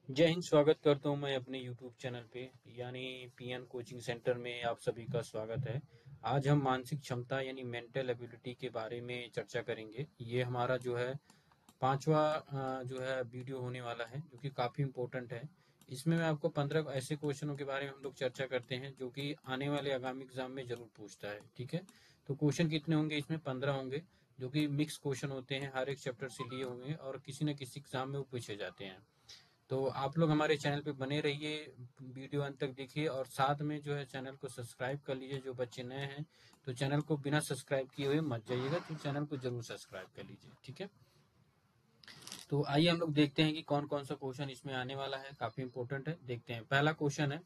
जय हिंद। स्वागत करता हूं मैं अपने YouTube चैनल पे यानी पीएन कोचिंग सेंटर में आप सभी का स्वागत है। आज हम मानसिक क्षमता यानी मेंटल एबिलिटी के बारे में चर्चा करेंगे। ये हमारा जो है पांचवा जो है वीडियो होने वाला है, जो कि काफ़ी इम्पोर्टेंट है। इसमें मैं आपको 15 ऐसे क्वेश्चनों के बारे में हम लोग चर्चा करते हैं जो कि आने वाले आगामी एग्जाम में जरूर पूछता है। ठीक है, तो क्वेश्चन कितने होंगे? इसमें 15 होंगे, जो कि मिक्स क्वेश्चन होते हैं, हर एक चैप्टर से लिए होंगे और किसी न किसी एग्जाम में वो पूछे जाते हैं। तो आप लोग हमारे चैनल पे बने रहिए, वीडियो अंत तक देखिए और साथ में जो है चैनल को सब्सक्राइब कर लीजिए। जो बच्चे नए हैं तो चैनल को बिना सब्सक्राइब किए हुए मत जाइएगा, तो चैनल को जरूर सब्सक्राइब कर लीजिए। ठीक है, तो आइए हम लोग देखते हैं कि कौन कौन सा क्वेश्चन इसमें आने वाला है। काफी इंपॉर्टेंट है, देखते हैं। पहला क्वेश्चन है,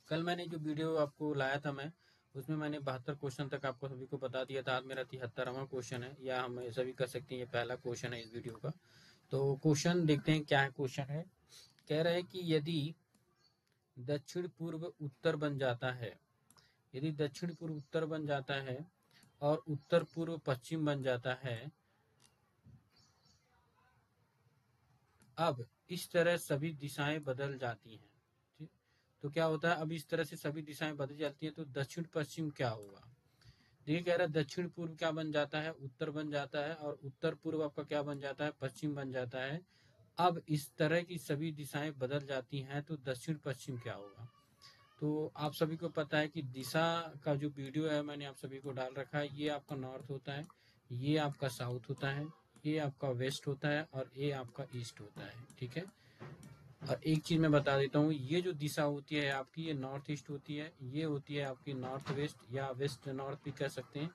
कल मैंने जो वीडियो आपको लाया था मैं, उसमें मैंने 72 क्वेश्चन तक आपको सभी को बता दिया था। आज मेरा 73वां क्वेश्चन है, या हम सभी कर सकते हैं ये पहला क्वेश्चन है इस वीडियो का। तो क्वेश्चन देखते हैं क्या है। क्वेश्चन है, कह रहे हैं कि यदि दक्षिण पूर्व उत्तर बन जाता है, यदि दक्षिण पूर्व उत्तर बन जाता है और उत्तर पूर्व पश्चिम बन जाता है, अब इस तरह सभी दिशाएं बदल जाती हैं। ठीक, तो क्या होता है? अब इस तरह से सभी दिशाएं बदल जाती हैं, तो दक्षिण पश्चिम क्या होगा? देखिए, कह रहा है दक्षिण पूर्व क्या बन जाता है? उत्तर बन जाता है, और उत्तर पूर्व आपका क्या बन जाता है? पश्चिम बन जाता है। अब इस तरह की सभी दिशाएं बदल जाती हैं, तो दक्षिण पश्चिम क्या होगा? तो आप सभी को पता है कि दिशा का जो वीडियो है मैंने आप सभी को डाल रखा है। ये आपका नॉर्थ होता है, ये आपका साउथ होता है, ये आपका वेस्ट होता है और ये आपका ईस्ट होता है। ठीक है, और एक चीज मैं बता देता हूँ, ये जो दिशा होती है आपकी, ये नॉर्थ ईस्ट होती है, ये होती है आपकी नॉर्थ वेस्ट या वेस्ट नॉर्थ भी कह सकते हैं,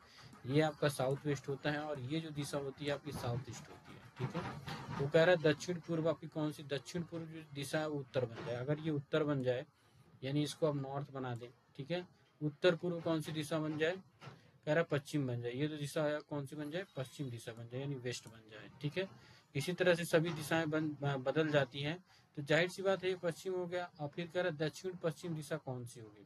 ये आपका साउथ वेस्ट होता है, और ये जो दिशा होती है आपकी साउथ ईस्ट होती है। ठीक है, तो कह रहा है दक्षिण पूर्व आपकी कौन सी? दक्षिण पूर्व जो दिशा है वो उत्तर बन जाए। अगर ये उत्तर बन जाए यानी इसको आप नॉर्थ बना दें। ठीक है, उत्तर पूर्व कौन सी दिशा बन जाए? कह रहा है पश्चिम बन जाए। ये जो दिशा है कौन सी बन जाए? पश्चिम दिशा बन जाए, यानी वेस्ट बन जाए। ठीक है, इसी तरह से सभी दिशाएं बदल जाती हैं, तो जाहिर सी बात है ये पश्चिम हो गया। और फिर कह रहा है दक्षिण पश्चिम दिशा कौन सी होगी?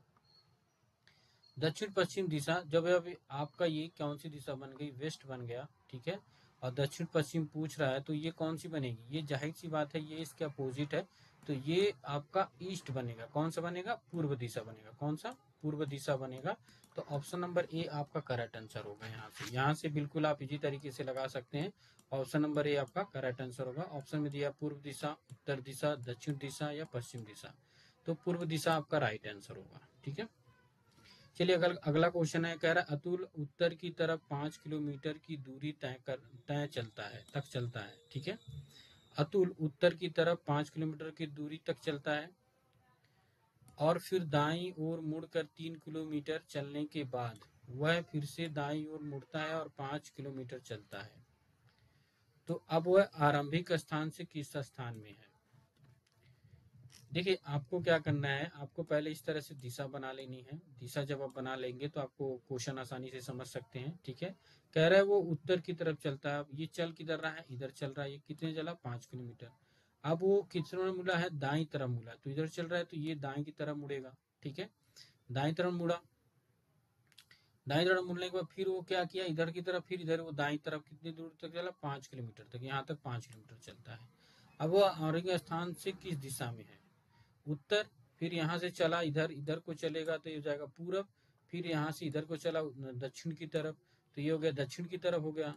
दक्षिण पश्चिम दिशा, जब अब आपका ये कौन सी दिशा बन गई? वेस्ट बन गया। ठीक है, और दक्षिण पश्चिम पूछ रहा है, तो ये कौन सी बनेगी? ये जाहिर सी बात है ये इसके अपोजिट है, तो ये आपका ईस्ट बनेगा। कौन सा बनेगा? पूर्व दिशा बनेगा। कौन सा? पूर्व दिशा बनेगा। तो ऑप्शन नंबर ए आपका करेक्ट आंसर होगा। यहाँ से बिल्कुल आप इजी तरीके से लगा सकते हैं। ऑप्शन नंबर ए आपका करेक्ट आंसर होगा। ऑप्शन में दिया पूर्व दिशा, उत्तर दिशा, दक्षिण दिशा या पश्चिम दिशा, तो पूर्व दिशा आपका राइट आंसर होगा। ठीक है, चलिए अगला अगला क्वेश्चन है। कह रहा है अतुल उत्तर की तरफ 5 किलोमीटर की दूरी तय चलता है तक चलता है। ठीक है, अतुल उत्तर की तरफ 5 किलोमीटर की दूरी तक चलता है और फिर दाईं ओर मुड़कर 3 किलोमीटर चलने के बाद वह फिर से दाईं ओर मुड़ता है और 5 किलोमीटर चलता है। तो अब वह आरंभिक स्थान से किस स्थान में है? देखिए, आपको क्या करना है, आपको पहले इस तरह से दिशा बना लेनी है। दिशा जब आप बना लेंगे तो आपको क्वेश्चन आसानी से समझ सकते हैं। ठीक है, कह रहा है वो उत्तर की तरफ चलता है। अब ये चल किधर रहा है? इधर चल रहा है। ये कितने चला? 5 किलोमीटर। अब वो कितना मुड़ा है? दाई तरफ मुड़ा, तो इधर चल रहा है तो ये दाई की तरफ मुड़ेगा। ठीक है, दाई तरफ मुड़ा। दाई तरफ मुड़ने के बाद फिर वो क्या किया? इधर की तरफ, फिर इधर वो दाई तरफ कितनी दूर तक चला? 5 किलोमीटर तक। यहाँ तक 5 किलोमीटर चलता है। अब वो आरंभिक स्थान से किस दिशा में है? उत्तर। फिर यहाँ से चला इधर, इधर को चलेगा तो ये हो जाएगा पूरब। फिर यहाँ से इधर को चला दक्षिण की तरफ, तो ये हो गया दक्षिण की तरफ हो गया।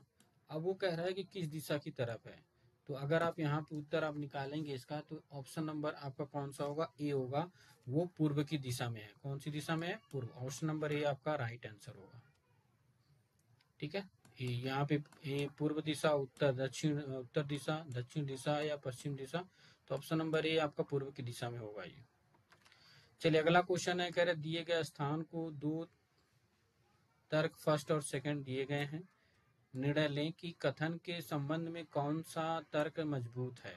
अब वो कह रहा है कि किस दिशा की तरफ है। तो अगर आप यहाँ पे उत्तर आप निकालेंगे इसका, तो ऑप्शन नंबर आपका कौन सा होगा? ए होगा, वो पूर्व की दिशा में है। कौन सी दिशा में है? पूर्व। ऑप्शन नंबर ए आपका राइट आंसर होगा। ठीक है, यहाँ पे ए पूर्व दिशा, उत्तर दक्षिण, उत्तर दिशा, दक्षिण दिशा या पश्चिम दिशा, तो ऑप्शन नंबर ए आपका पूर्व की दिशा में होगा ये। चलिए अगला क्वेश्चन है। कह रहे दिए गए स्थान को दो तर्क फर्स्ट और सेकंड दिए गए हैं। निर्णय लें कि कथन के संबंध में कौन सा तर्क मजबूत है।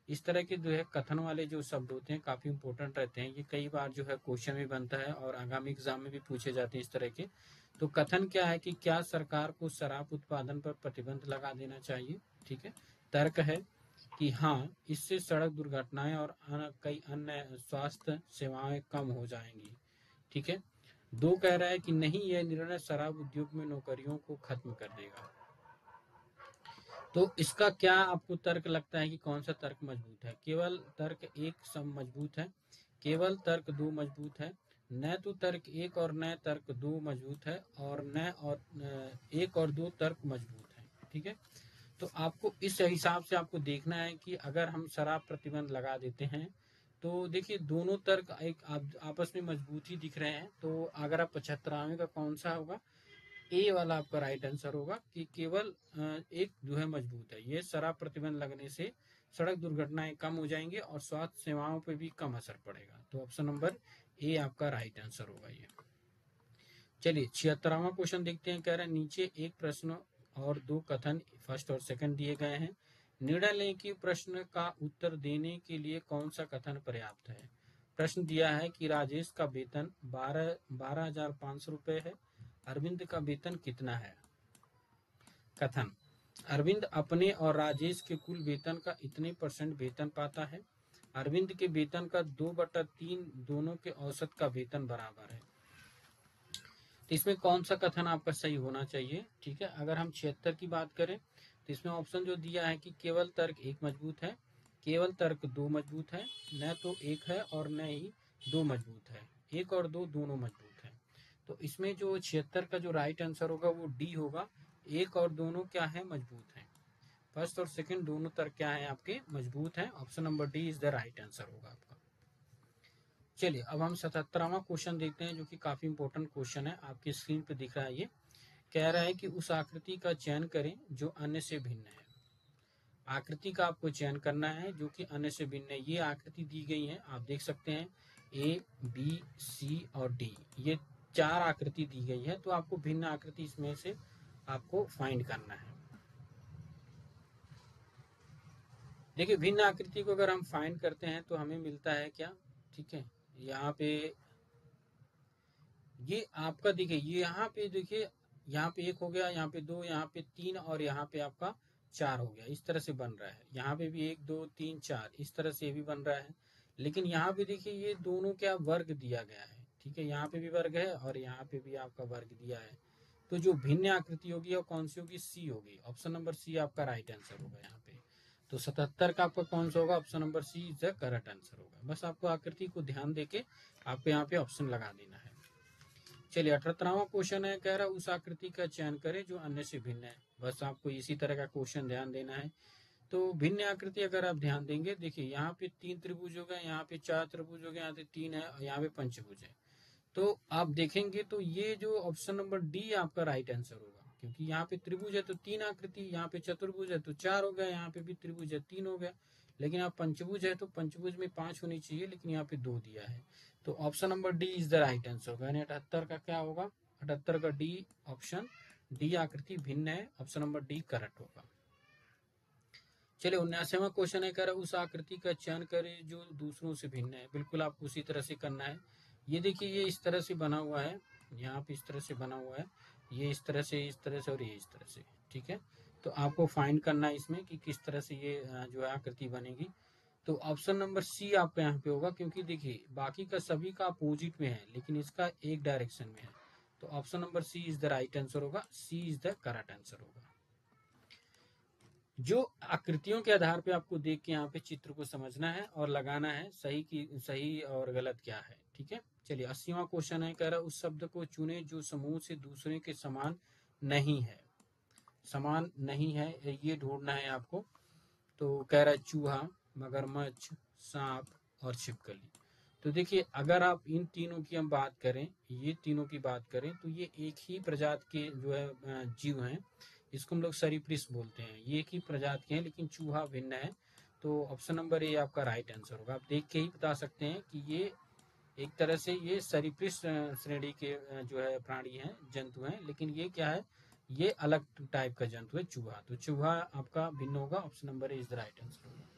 इस तरह के जो है कथन वाले जो शब्द होते हैं काफी इंपॉर्टेंट रहते हैं। ये कई बार जो है क्वेश्चन में बनता है और आगामी एग्जाम में भी पूछे जाते हैं इस तरह के। तो कथन क्या है कि क्या सरकार को शराब उत्पादन पर प्रतिबंध लगा देना चाहिए? ठीक है, तर्क है कि हाँ, इससे सड़क दुर्घटनाएं और कई अन्य स्वास्थ्य सेवाएं कम हो जाएंगी। ठीक है, दो कह रहा है कि नहीं, यह निर्णय शराब उद्योग में नौकरियों को खत्म कर देगा। तो इसका क्या आपको तर्क लगता है कि कौन सा तर्क मजबूत है? केवल तर्क एक सब मजबूत है, केवल तर्क दो मजबूत है, न तो तर्क एक और न तर्क दो मजबूत है, और न और एक और दो तर्क मजबूत है। ठीक है, तो आपको इस हिसाब से आपको देखना है कि अगर हम शराब प्रतिबंध लगा देते हैं तो देखिए दोनों तर्क एक आपस में मजबूत ही दिख रहे हैं। तो अगर आप 75वें का कौन सा होगा, ए वाला आपका राइट आंसर होगा कि केवल एक जो है मजबूत है। ये शराब प्रतिबंध लगने से सड़क दुर्घटनाएं कम हो जाएंगे और स्वास्थ्य सेवाओं पे भी कम असर पड़ेगा। तो ऑप्शन नंबर ए आपका राइट आंसर होगा ये। चलिए 76वां क्वेश्चन देखते हैं। कह रहे हैं नीचे एक प्रश्न और दो कथन फर्स्ट और सेकंड दिए गए हैं। निर्णय लें कि प्रश्न का उत्तर देने के लिए कौन सा कथन पर्याप्त है। प्रश्न दिया है कि राजेश का वेतन 12,500 रुपए है। अरविंद का वेतन कितना है। कथन, अरविंद अपने और राजेश के कुल वेतन का इतने % वेतन पाता है। अरविंद के वेतन का 2/3 दोनों के औसत का वेतन बराबर है। तो इसमें कौन सा कथन आपका सही होना चाहिए। ठीक है, अगर हम 76 की बात करें तो इसमें ऑप्शन जो दिया है कि केवल तर्क एक मजबूत है, केवल तर्क दो मजबूत है, न तो एक है और न ही दो मजबूत है, एक और दो दोनों मजबूत है। तो इसमें जो 76 का जो राइट आंसर होगा वो डी होगा। एक और दोनों क्या है, मजबूत है। फर्स्ट और सेकंड दोनों तर्क क्या है आपके, मजबूत है। Option number D is the right answer होगा आपका। चलिए अब हम 77वां क्वेश्चन देखते हैं जो कि काफी इंपॉर्टेंट क्वेश्चन है। आपकी स्क्रीन पे दिख रहा है। ये कह रहा है कि उस आकृति का चयन करें जो अन्य से भिन्न है। आकृति का आपको चयन करना है जो कि अन्य से भिन्न है। ये आकृति दी गई है, आप देख सकते हैं ए बी सी और डी, ये 4 आकृति दी गई है। तो आपको भिन्न आकृति इसमें से आपको फाइंड करना है। देखिए भिन्न आकृति को अगर हम फाइंड करते हैं तो हमें मिलता है क्या, ठीक है, यहाँ पे ये आपका देखिए, ये यहाँ पे देखिए, यहाँ पे 1 हो गया, यहाँ पे 2, यहाँ पे 3 और यहाँ पे आपका 4 हो गया। इस तरह से बन रहा है। यहाँ पे भी 1 2 3 4 इस तरह से भी बन रहा है। लेकिन यहाँ पे देखिए ये दोनों क्या वर्ग दिया गया है। ठीक है, यहाँ पे भी वर्ग है और यहाँ पे भी आपका वर्ग दिया है। तो जो भिन्न आकृति होगी वो कौन सी होगी, सी होगी। ऑप्शन नंबर सी आपका राइट आंसर होगा यहाँ पे। तो 77 का आपका कौन सा होगा, option number C is the correct answer होगा। बस आपको आकृति को ध्यान देके आपको यहाँ पे ऑप्शन लगा देना है। चलिए 78वां क्वेश्चन है। कह रहा है उस आकृति का चयन करें जो अन्य से भिन्न है। बस आपको इसी तरह का क्वेश्चन ध्यान देना है। तो भिन्न आकृति अगर आप ध्यान देंगे, देखिए यहाँ पे 3 त्रिभुज हो गए, यहाँ पे 4 त्रिभुज हो गए, यहाँ पे 3 है और यहाँ पे पंचभुज है। तो आप देखेंगे तो ये जो ऑप्शन नंबर डी आपका राइट आंसर होगा, क्योंकि यहाँ पे त्रिभुज है तो 3 आकृति, यहाँ पे चतुर्भुज है तो 4 हो गया, यहाँ पे भी त्रिभुज है 3 हो गया। लेकिन आप पंचभुज है तो पंचभुज में 5 होनी चाहिए, लेकिन यहाँ पे 2 दिया है। तो option number D is the right answer होगा। यानी 78 का क्या होगा, 78 का डी ऑप्शन डी आकृति भिन्न है। ऑप्शन नंबर डी करेक्ट होगा। चलिए 79वां क्वेश्चन है। कह रहा है उस आकृति का चयन करें जो दूसरों से भिन्न है। बिल्कुल आपको उसी तरह से करना है। ये देखिए ये इस तरह से बना हुआ है, यहाँ पे इस तरह से बना हुआ है, ये इस तरह से, इस तरह से और ये इस तरह से। ठीक है, तो आपको फाइंड करना है इसमें कि किस तरह से ये जो है आकृति बनेगी। तो ऑप्शन नंबर सी आपका यहाँ पे होगा, क्योंकि देखिए बाकी का सभी का अपोजिट में है लेकिन इसका एक डायरेक्शन में है। तो option number C is the right answer होगा। C is the correct answer होगा। जो आकृतियों के आधार पे आपको देख के यहाँ पे चित्र को समझना है और लगाना है सही और गलत क्या है। ठीक है, चलिए 80वां क्वेश्चन है। कह रहा है उस शब्द को चुने जो समूह से दूसरे के समान नहीं है। समान नहीं है ये ढूंढना है आपको। तो कह रहा है चूहा, मगरमच्छ, सांप और छिपकली। तो देखिए अगर आप इन तीनों की हम बात करें, ये तीनों की बात करें तो ये एक ही प्रजाति के जो है जीव हैं। इसको हम लोग सरीपृष्ठ बोलते हैं। ये एक ही प्रजाति के हैं लेकिन चूहा भिन्न है। तो ऑप्शन नंबर ए आपका राइट आंसर होगा। आप देख के ही बता सकते हैं कि ये एक तरह से ये सरीपृष्ठ श्रेणी के जो है प्राणी हैं, जंतु हैं। लेकिन ये क्या है, ये अलग टाइप का जंतु है चूहा। तो चूहा आपका भिन्न होगा। Option number A is the right answer होगा।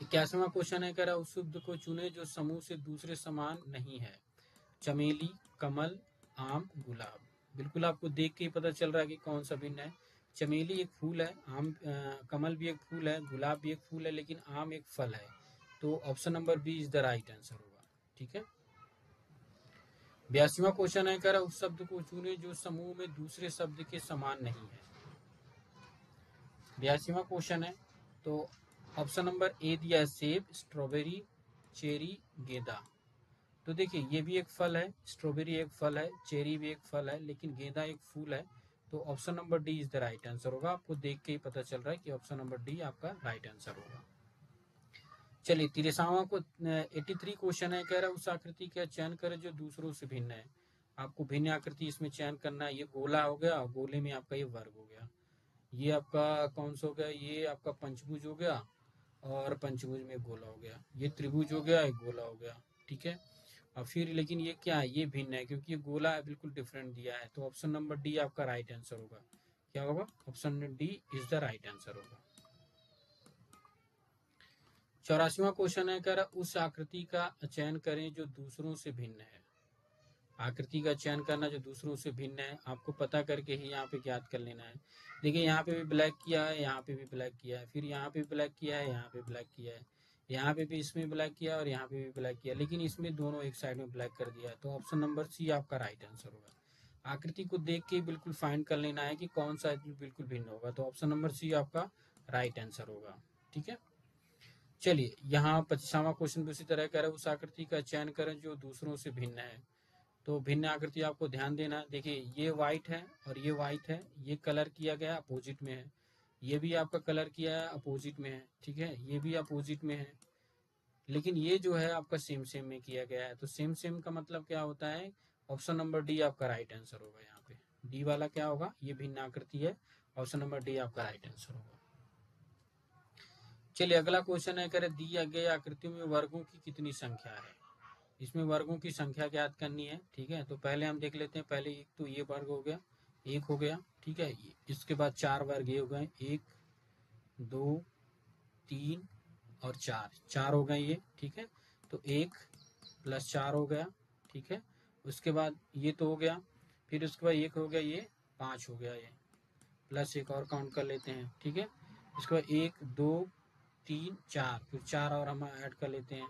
81वां क्वेश्चन है। कह रहा है उस शब्द को चुने जो समूह से दूसरे समान नहीं है। चमेली, कमल, आम, गुलाब। बिल्कुल आपको देख के ही पता चल रहा है कि कौन सा भिन्न है। चमेली एक फूल है, कमल भी एक फूल है, गुलाब भी एक फूल है, लेकिन आम एक फल है। तो option number B is the right answer होगा। ठीक है, 82वां क्वेश्चन है। कह रहा है उस शब्द को चुने जो समूह में दूसरे शब्द के समान नहीं है। 82वां क्वेश्चन है। तो ऑप्शन नंबर ए दिया है सेब, स्ट्रॉबेरी, चेरी, गेंदा। तो देखिए ये भी एक फल है, स्ट्रॉबेरी एक फल है, चेरी भी एक फल है, लेकिन गेंदा एक फूल है। तो option number D is the right answer होगा। आपको देख के ही पता चल रहा है कि ऑप्शन नंबर डी आपका राइट आंसर होगा। चलिए 83वां को 83 क्वेश्चन है, कह रहा है उस आकृति का चयन करें जो दूसरों से भिन्न है। आपको भिन्न आकृति इसमें चयन करना है। ये गोला हो गया, गोले में आपका ये वर्ग हो गया, ये आपका कौन सा हो गया, ये आपका पंचभुज हो गया, और पंचभुज में गोला हो गया, ये त्रिभुज हो गया, एक गोला हो गया, ठीक है। और फिर लेकिन ये क्या है, ये भिन्न है क्योंकि ये गोला है, बिल्कुल डिफरेंट दिया है। तो ऑप्शन नंबर डी आपका राइट आंसर होगा। क्या होगा, option D is the right answer होगा। 84वां क्वेश्चन है, कह रहा उस आकृति का चयन करें जो दूसरों से भिन्न है। आकृति का चयन करना जो दूसरों से भिन्न है, आपको पता करके ही यहाँ पे ज्ञात कर लेना है। देखिए यहाँ पे भी ब्लैक किया है, यहाँ पे भी ब्लैक किया है, फिर यहाँ पे ब्लैक किया है, यहाँ पे ब्लैक किया है, यहाँ पे भी इसमें ब्लैक किया और यहाँ पे भी ब्लैक किया, लेकिन इसमें दोनों एक साइड में ब्लैक कर दिया है। तो ऑप्शन नंबर सी आपका राइट आंसर होगा। आकृति को देख के बिल्कुल फाइंड कर लेना है कि कौन सा बिल्कुल भिन्न होगा। तो ऑप्शन नंबर सी आपका राइट आंसर होगा, ठीक है। चलिए यहाँ 25वां क्वेश्चन भी उसी तरह कह रहा है उस आकृति का चयन करें जो दूसरों से भिन्न है। तो भिन्न आकृति आपको ध्यान देना है। देखिए ये व्हाइट है और ये व्हाइट है, ये कलर किया गया अपोजिट में है, ये भी आपका कलर किया है अपोजिट में है, ठीक है, ये भी अपोजिट में है, लेकिन ये जो है आपका सेम सेम में किया गया है। तो सेम सेम का मतलब क्या होता है, ऑप्शन नंबर डी आपका राइट आंसर होगा। यहाँ पे डी वाला क्या होगा, ये भिन्न आकृति है, ऑप्शन नंबर डी आपका राइट आंसर होगा। चलिए अगला क्वेश्चन है, कह रहे दिया गए आकृतियों में वर्गों की कितनी संख्या है। इसमें वर्गों की संख्या ज्ञात करनी है, ठीक है। तो पहले हम देख लेते हैं, पहले एक तो ये वर्ग हो गया, एक हो गया, ठीक है। इसके बाद चार वर्ग ये हो गए, 1 2 3 और 4, चार हो गए ये, ठीक है। तो 1 + 4 हो गया, ठीक है। उसके बाद ये तो हो गया, फिर उसके बाद एक हो गया, ये 5 हो गया, ये प्लस एक और काउंट कर लेते हैं, ठीक है। उसके बाद 1 2 3 4, फिर 4 और हम ऐड कर लेते हैं,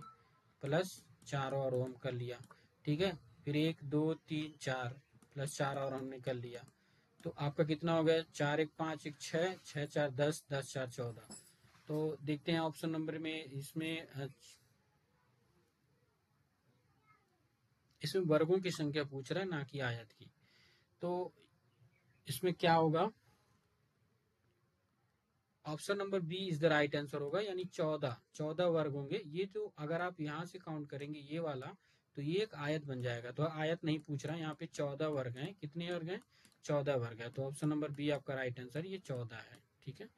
प्लस 4 और हम कर लिया, ठीक है। फिर 1 2 3 4 + 4 और हमने कर लिया। तो आपका कितना हो गया, 4 1 5 1 6, 6 4 10, 10 4 14। तो देखते हैं ऑप्शन नंबर में, इसमें वर्गों की संख्या पूछ रहा है, ना कि आयत की। तो इसमें क्या होगा, option number B is the right answer होगा, यानी 14 वर्ग होंगे। ये जो अगर आप यहाँ से काउंट करेंगे ये वाला, तो ये एक आयत बन जाएगा। तो आयत नहीं पूछ रहा है, यहाँ पे 14 वर्ग हैं। कितने वर्ग हैं, 14 वर्ग है। तो ऑप्शन नंबर बी आपका राइट आंसर, ये 14 है, ठीक है।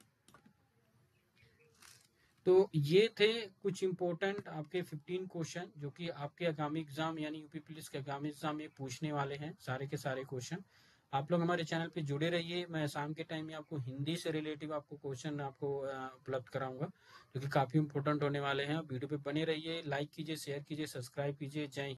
तो ये थे कुछ इंपॉर्टेंट आपके 15 क्वेश्चन जो कि आपके आगामी एग्जाम यानी यूपी पुलिस के आगामी एग्जाम में पूछने वाले हैं, सारे के सारे क्वेश्चन। आप लोग हमारे चैनल पे जुड़े रहिए। मैं शाम के टाइम में आपको हिंदी से रिलेटिव आपको क्वेश्चन आपको उपलब्ध कराऊंगा जो कि काफी इंपॉर्टेंट होने वाले हैं। वीडियो पे बने रहिए, लाइक कीजिए, शेयर कीजिए, सब्सक्राइब कीजिए। जय